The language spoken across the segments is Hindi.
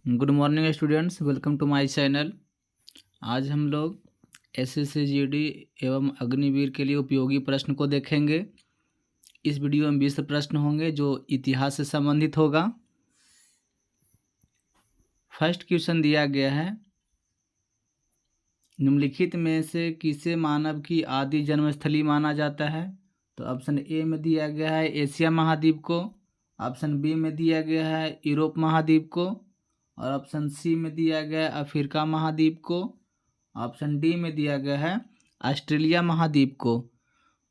Good morning students, welcome to my channel. आज हम लोग एसएससी जीडी एवं अग्निवीर के लिए उपयोगी प्रश्न को देखेंगे। इस वीडियो में 20 प्रश्न होंगे जो इतिहास से संबंधित होगा। फर्स्ट क्वेश्चन दिया गया है, निम्नलिखित में से किसे मानव की आदि जन्मस्थली माना जाता है? तो ऑप्शन ए में दिया गया है एशिया महाद्वीप को, ऑप्शन बी में दिया गया है यूरोप महाद्वीप को, और ऑप्शन सी में दिया गया है अफ्रीका महाद्वीप को, ऑप्शन डी में दिया गया है ऑस्ट्रेलिया महाद्वीप को।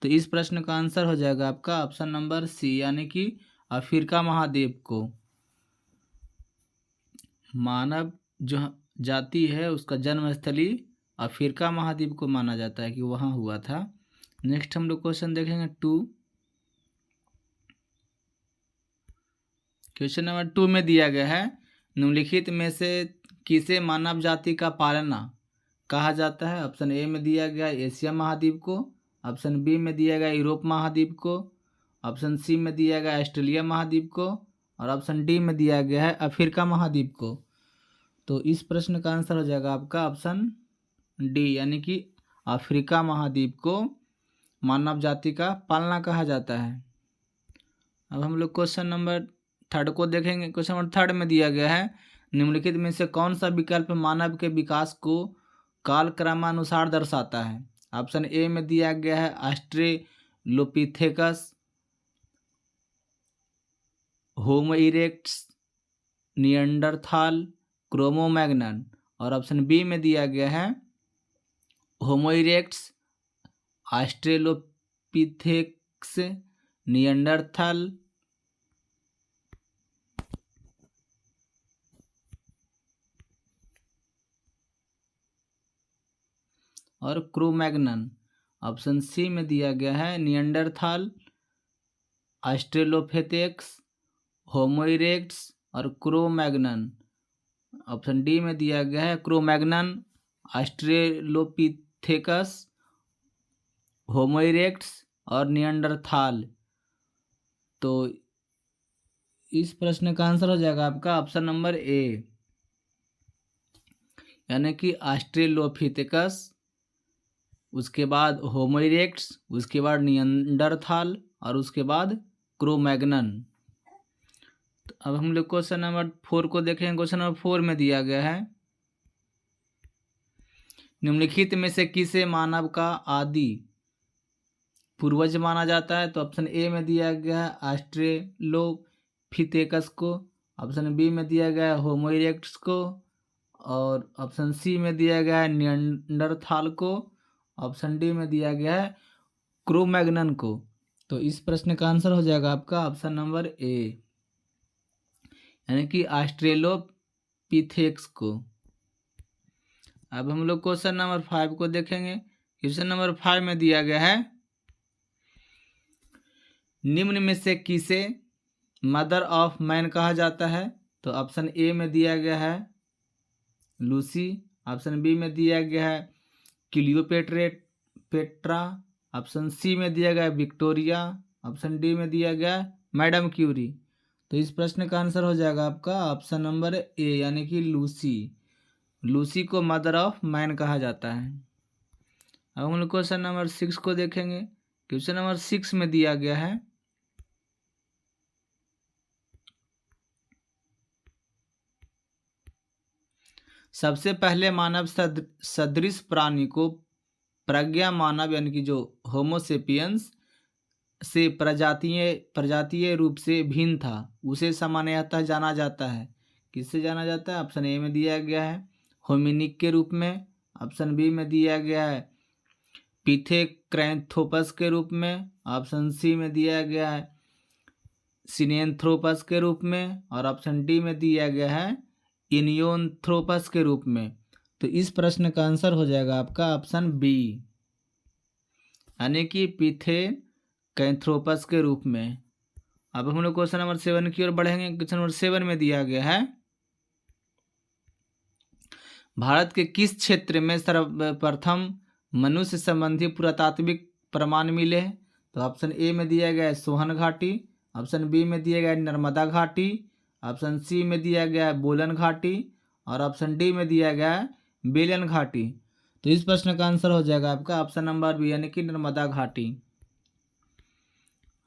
तो इस प्रश्न का आंसर हो जाएगा आपका ऑप्शन नंबर सी, यानी कि अफ्रीका महाद्वीप को। मानव जो जाति है उसका जन्मस्थली अफ्रीका महाद्वीप को माना जाता है कि वहाँ हुआ था। नेक्स्ट हम लोग क्वेश्चन देखेंगे क्वेश्चन नंबर 2 में दिया गया है, निम्नलिखित में से किसे मानव जाति का पालना कहा जाता है? ऑप्शन ए में दिया गया एशिया महाद्वीप को, ऑप्शन बी में दिया गया यूरोप महाद्वीप को, ऑप्शन सी में दिया गया ऑस्ट्रेलिया महाद्वीप को, और ऑप्शन डी में दिया गया है अफ्रीका महाद्वीप को। तो इस प्रश्न का आंसर हो जाएगा आपका ऑप्शन डी, यानी कि अफ्रीका महाद्वीप को मानव जाति का पालना कहा जाता है। अब हम लोग क्वेश्चन नंबर 3 को देखेंगे। क्वेश्चन नंबर 3 में दिया गया है, निम्नलिखित में से कौन सा विकल्प मानव के विकास को कालक्रमानुसार दर्शाता है? ऑप्शन ए में दिया गया है ऑस्ट्रेलोपिथेकस, होमो इरेक्टस, निएंडरथाल, क्रोमोमैग्नन, और ऑप्शन बी में दिया गया है होमो इरेक्टस, ऑस्ट्रेलोपिथेकस, निएंडरथाल, और क्रोमैग्नन। ऑप्शन सी में दिया गया है निएंडरथाल, ऑस्ट्रेलोपिथेकस, होमो इरेक्टस और क्रोमैग्नन। ऑप्शन डी में दिया गया है क्रोमैग्नन, ऑस्ट्रेलोपिथेकस, होमो इरेक्टस और निएंडरथाल। तो इस प्रश्न का आंसर हो जाएगा आपका ऑप्शन नंबर ए, यानी कि ऑस्ट्रेलोपिथेकस, उसके बाद होमो इरेक्टस, उसके बाद निएंडरथाल और उसके बाद क्रोमैग्नन। तो अब हम लोग क्वेश्चन नंबर 4 को देखें। क्वेश्चन नंबर 4 में दिया गया है, निम्नलिखित में से किसे मानव का आदि पूर्वज माना जाता है? तो ऑप्शन ए में दिया गया है ऑस्ट्रेलोपिथेकस को, ऑप्शन बी में दिया गया है होमो इरेक्टस को, और ऑप्शन सी में दिया गया है निएंडरथाल को, ऑप्शन डी में दिया गया है क्रोमैग्नन को। तो इस प्रश्न का आंसर हो जाएगा आपका ऑप्शन नंबर ए, यानी कि ऑस्ट्रेलोपिथेकस को। अब हम लोग क्वेश्चन नंबर 5 को देखेंगे। क्वेश्चन नंबर 5 में दिया गया है, निम्न में से किसे मदर ऑफ मैन कहा जाता है? तो ऑप्शन ए में दिया गया है लूसी, ऑप्शन बी में दिया गया है क्लियोपेट्रा, ऑप्शन सी में दिया गया है विक्टोरिया, ऑप्शन डी में दिया गया है मैडम क्यूरी। तो इस प्रश्न का आंसर हो जाएगा आपका ऑप्शन नंबर ए, यानी कि लूसी। लूसी को मदर ऑफ मैन कहा जाता है। अब हम लोग क्वेश्चन नंबर 6 को देखेंगे। क्वेश्चन नंबर 6 में दिया गया है, सबसे पहले मानव सदृश प्राणी को प्रज्ञा मानव, यानी कि जो होमोसेपियंस से प्रजातीय रूप से भिन्न था, उसे सामान्यतः जाना जाता है। किससे जाना जाता है? ऑप्शन ए में दिया गया है होमिनिक के रूप में, ऑप्शन बी में दिया गया है पिथेक्रैंथोपस के रूप में, ऑप्शन सी में दिया गया है सिनेंथ्रोपस के रूप में, और ऑप्शन डी में दिया गया है इनियोन्थ्रोपस के रूप में। तो इस प्रश्न का आंसर हो जाएगा आपका ऑप्शन बी, यानी कि पिथेक्रैंथोपस के रूप में। अब हम लोग क्वेश्चन नंबर 7 की ओर बढ़ेंगे। क्वेश्चन नंबर 7 में दिया गया है, भारत के किस क्षेत्र में सर्वप्रथम मनुष्य संबंधी पुरातात्विक प्रमाण मिले हैं? तो ऑप्शन ए में दिया गया है सोहन घाटी, ऑप्शन बी में दिया गया है नर्मदा घाटी, ऑप्शन सी में दिया गया है बोलन घाटी और ऑप्शन डी में दिया गया है बेलन घाटी। तो इस प्रश्न का आंसर हो जाएगा आपका ऑप्शन नंबर बी यानी कि नर्मदा घाटी।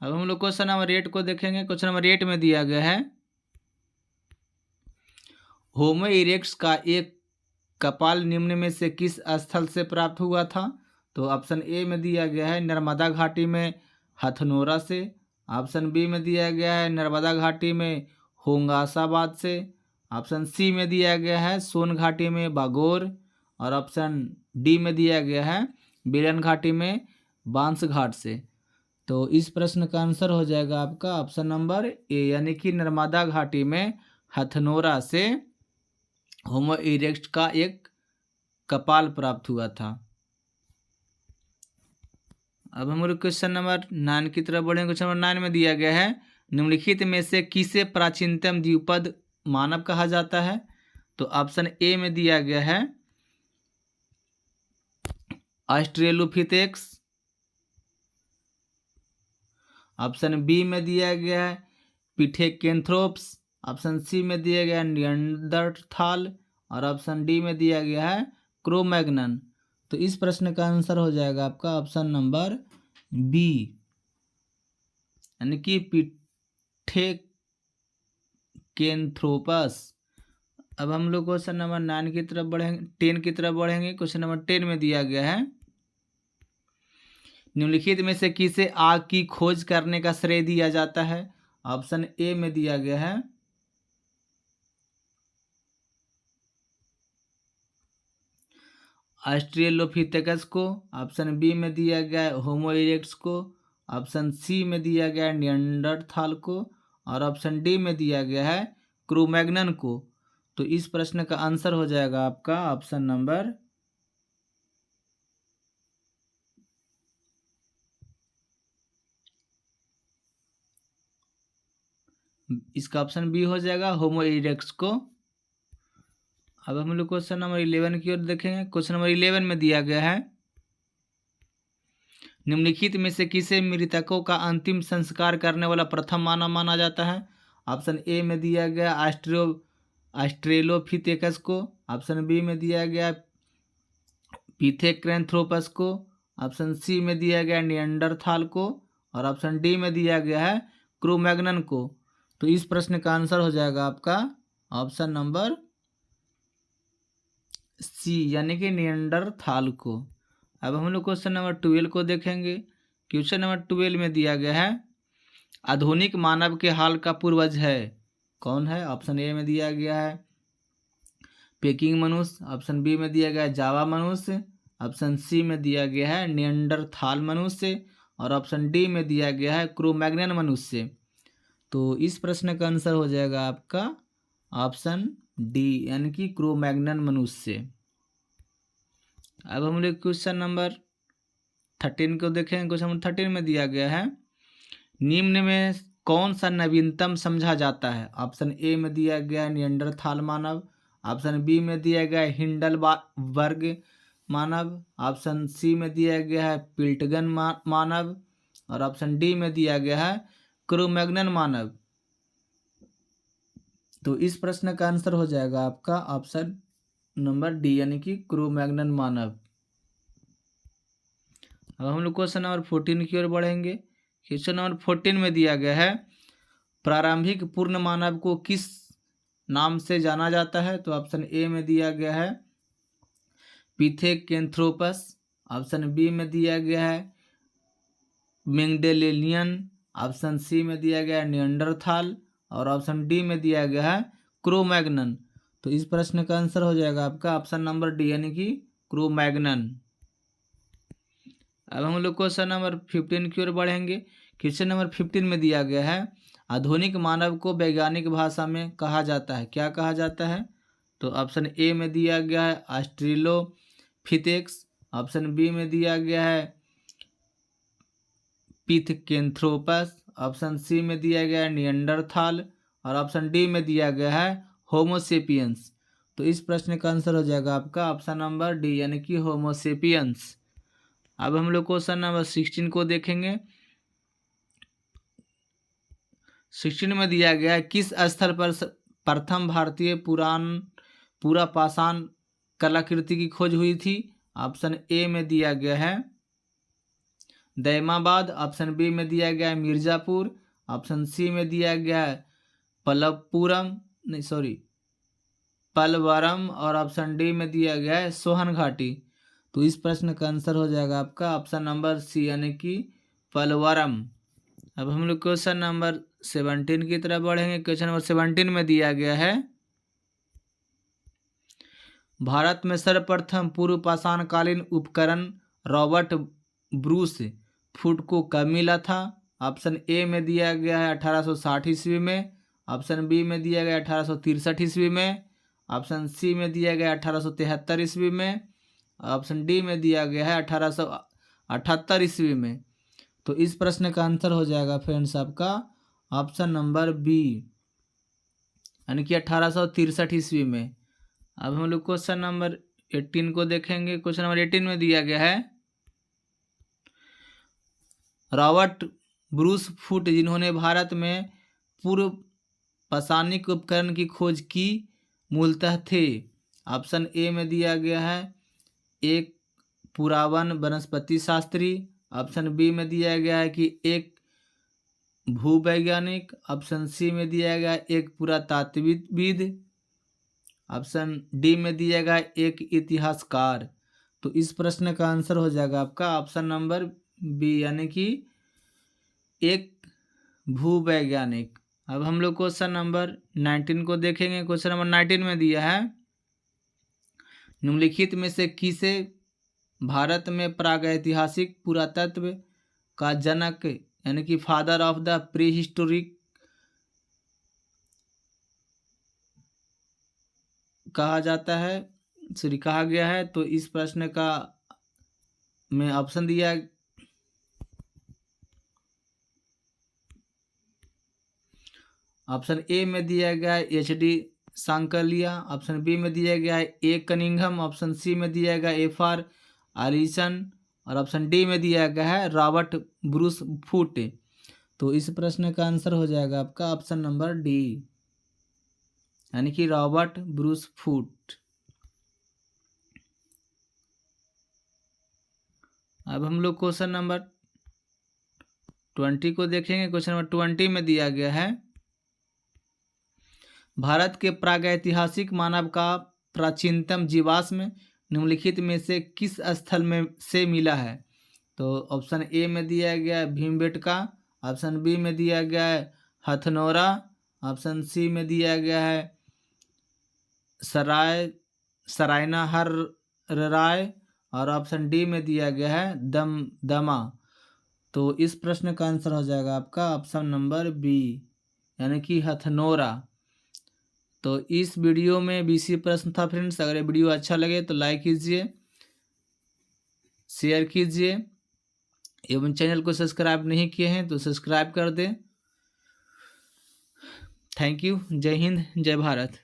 अब हम लोग क्वेश्चन नंबर 8 को देखेंगे। क्वेश्चन नंबर 8 में दिया गया है होमो इरेक्ट्स का एक कपाल निम्न में से किस स्थल से प्राप्त हुआ था। तो ऑप्शन ए में दिया गया है नर्मदा घाटी में हथनोरा से, ऑप्शन बी में दिया गया है नर्मदा घाटी में होंगासाबाद से, ऑप्शन सी में दिया गया है सोन घाटी में बागोर और ऑप्शन डी में दिया गया है बेलन घाटी में बांस घाट से। तो इस प्रश्न का आंसर हो जाएगा आपका ऑप्शन नंबर ए यानी कि नर्मदा घाटी में हथनोरा से होमो इरेक्ट्स का एक कपाल प्राप्त हुआ था। अब हम लोग क्वेश्चन नंबर 9 की तरफ बढ़ेंगे। क्वेश्चन नंबर 9 में दिया गया है निम्नलिखित में से किसे प्राचीनतम द्विपद मानव कहा जाता है। तो ऑप्शन ए में दिया गया है ऑस्ट्रेलोपिथेक्स, ऑप्शन बी में दिया गया है पिथेकेंथ्रोप्स, ऑप्शन सी में दिया गया है निएंडरथाल और ऑप्शन डी में दिया गया है क्रोमैग्नन। तो इस प्रश्न का आंसर हो जाएगा आपका ऑप्शन नंबर बी यानी कि पिथेकेंथ्रोपस। अब हम लोग क्वेश्चन नंबर 9 की तरफ बढ़ेंगे 10 की तरफ बढ़ेंगे। क्वेश्चन नंबर 10 में दिया गया है निम्नलिखित में से किसे आग की खोज करने का श्रेय दिया जाता है। ऑप्शन ए में दिया गया है ऑस्ट्रेलोपिथेकस को, ऑप्शन बी में दिया गया है होमो इरेक्ट्स को, ऑप्शन सी में दिया गया है निएंडरथाल को और ऑप्शन डी में दिया गया है क्रोमैग्नन को। तो इस प्रश्न का आंसर हो जाएगा आपका ऑप्शन नंबर इसका ऑप्शन बी हो जाएगा होमो इरेक्ट्स को। अब हम लोग क्वेश्चन नंबर 11 की ओर देखेंगे। क्वेश्चन नंबर 11 में दिया गया है निम्नलिखित में से किसे मृतकों का अंतिम संस्कार करने वाला प्रथम मानव माना जाता है। ऑप्शन ए में दिया गया ऑस्ट्रेलोपिथेकस को, ऑप्शन बी में दिया गया पिथेकेंथ्रोपस को, ऑप्शन सी में दिया गया निएंडरथाल को और ऑप्शन डी में दिया गया है क्रोमैग्नन को। तो इस प्रश्न का आंसर हो जाएगा आपका ऑप्शन नंबर सी यानी कि निएंडरथाल को। अब हम लोग क्वेश्चन नंबर 12 को देखेंगे। क्वेश्चन नंबर 12 में दिया गया है आधुनिक मानव के हाल का पूर्वज है कौन है। ऑप्शन ए में दिया गया है पेकिंग मनुष्य, ऑप्शन बी में दिया गया है जावा मनुष्य, ऑप्शन सी में दिया गया है निएंडरथाल मनुष्य और ऑप्शन डी में दिया गया है क्रोमैग्नन मनुष्य। तो इस प्रश्न का आंसर हो जाएगा आपका ऑप्शन डी यानी कि क्रोमैग्नन मनुष्य। अब हम लोग क्वेश्चन नंबर 13 को देखें। क्वेश्चन नंबर 13 में दिया गया है निम्न में कौन सा नवीनतम समझा जाता है। ऑप्शन ए में दिया गया है निएंडरथाल मानव, ऑप्शन बी में दिया गया है हिंडलबर्ग मानव, ऑप्शन सी में दिया गया है पिल्टगन मानव और ऑप्शन डी में दिया गया है क्रोमैग्नन मानव। तो इस प्रश्न का आंसर हो जाएगा आपका ऑप्शन नंबर डी यानी कि क्रोमैग्नन मानव। अब हम लोग क्वेश्चन नंबर 14 की ओर बढ़ेंगे। क्वेश्चन नंबर 14 में दिया गया है प्रारंभिक पूर्ण मानव को किस नाम से जाना जाता है। तो ऑप्शन ए में दिया गया है पिथेकेंथ्रोपस, ऑप्शन बी में दिया गया है मेंडेलियन, ऑप्शन सी में दिया गया है निएंडरथाल और ऑप्शन डी में दिया गया है क्रोमैग्नन। तो इस प्रश्न का आंसर हो जाएगा आपका ऑप्शन नंबर डी यानी कि क्रोमैग्नन। अब हम लोग क्वेश्चन नंबर 15 की ओर बढ़ेंगे। क्वेश्चन नंबर 15 में दिया गया है आधुनिक मानव को वैज्ञानिक भाषा में कहा जाता है क्या कहा जाता है। तो ऑप्शन ए में दिया गया है ऑस्ट्रेलोपिथेक्स, ऑप्शन बी में दिया गया है पिथेकेंथ्रोपस, ऑप्शन सी में दिया गया है निएंडरथाल और ऑप्शन डी में दिया गया है होमोसेपियंस। तो इस प्रश्न का आंसर हो जाएगा आपका ऑप्शन नंबर डी यानी कि होमोसेपियंस। अब हम लोग क्वेश्चन नंबर 16 को देखेंगे। 16 में दिया गया है किस स्थल पर प्रथम भारतीय पूरा पाषाण कलाकृति की खोज हुई थी। ऑप्शन ए में दिया गया है दैमाबाद, ऑप्शन बी में दिया गया है मिर्जापुर, ऑप्शन सी में दिया गया है पलवरम और ऑप्शन डी में दिया गया है सोहन घाटी। तो इस प्रश्न का आंसर हो जाएगा आपका ऑप्शन नंबर सी यानी कि पलवरम। अब हम लोग क्वेश्चन नंबर 17 की तरफ बढ़ेंगे। क्वेश्चन नंबर 17 में दिया गया है भारत में सर्वप्रथम पूर्व पाषाणकालीन उपकरण रॉबर्ट ब्रूस फूट को कब मिला था। ऑप्शन ए में दिया गया है 1860 ईस्वी में, ऑप्शन बी में दिया गया 1863 ईस्वी में, ऑप्शन सी में दिया गया 1873 ईस्वी में, ऑप्शन डी में दिया गया है 1878 ईस्वी में। तो इस प्रश्न का आंसर हो जाएगा फ्रेंड्स आपका ऑप्शन नंबर बी यानी कि 1863 ईस्वी में। अब हम लोग क्वेश्चन नंबर 18 को देखेंगे। क्वेश्चन नंबर 18 में दिया गया है रॉबर्ट ब्रूस फूट जिन्होंने भारत में पूर्व पाषाणिक उपकरण की खोज की मूलतः थे। ऑप्शन ए में दिया गया है एक पुरावन वनस्पति शास्त्री, ऑप्शन बी में दिया गया है कि एक भूवैज्ञानिक, ऑप्शन सी में दिया गया है एक पुरातात्विद, ऑप्शन डी में दिया गया है एक इतिहासकार। तो इस प्रश्न का आंसर हो जाएगा आपका ऑप्शन नंबर बी यानी कि एक भूवैज्ञानिक। अब हम लोग क्वेश्चन नंबर 19 को देखेंगे। क्वेश्चन नंबर 19 में दिया है निम्नलिखित में से किसे भारत में प्रागैतिहासिक पुरातत्व का जनक यानी कि father of the pre historic कहा गया है। तो इस प्रश्न का मैं ऑप्शन दिया ऑप्शन ए में दिया गया है HD सांकलिया, ऑप्शन बी में दिया गया है ए कनिंघम, ऑप्शन सी में दिया गया है FR आलिसन और ऑप्शन डी में दिया गया है रॉबर्ट ब्रूस फूट। तो इस प्रश्न का आंसर हो जाएगा आपका ऑप्शन नंबर डी यानी कि रॉबर्ट ब्रूस फूट। अब हम लोग क्वेश्चन नंबर 20 को देखेंगे। क्वेश्चन नंबर 20 में दिया गया है भारत के प्रागैतिहासिक मानव का प्राचीनतम जीवाश्म निम्नलिखित में से किस स्थल में से मिला है। तो ऑप्शन ए में दिया गया है भीमबेटका, ऑप्शन बी में दिया गया है हथनोरा, ऑप्शन सी में दिया गया है सरायना हर राय और ऑप्शन डी में दिया गया है दमा। तो इस प्रश्न का आंसर हो जाएगा आपका ऑप्शन नंबर बी यानी कि हथनोरा। तो इस वीडियो में BC प्रश्न था फ्रेंड्स। अगर ये वीडियो अच्छा लगे तो लाइक कीजिए, शेयर कीजिए एवं चैनल को सब्सक्राइब नहीं किए हैं तो सब्सक्राइब कर दें। Thank you. जय हिंद, जय भारत।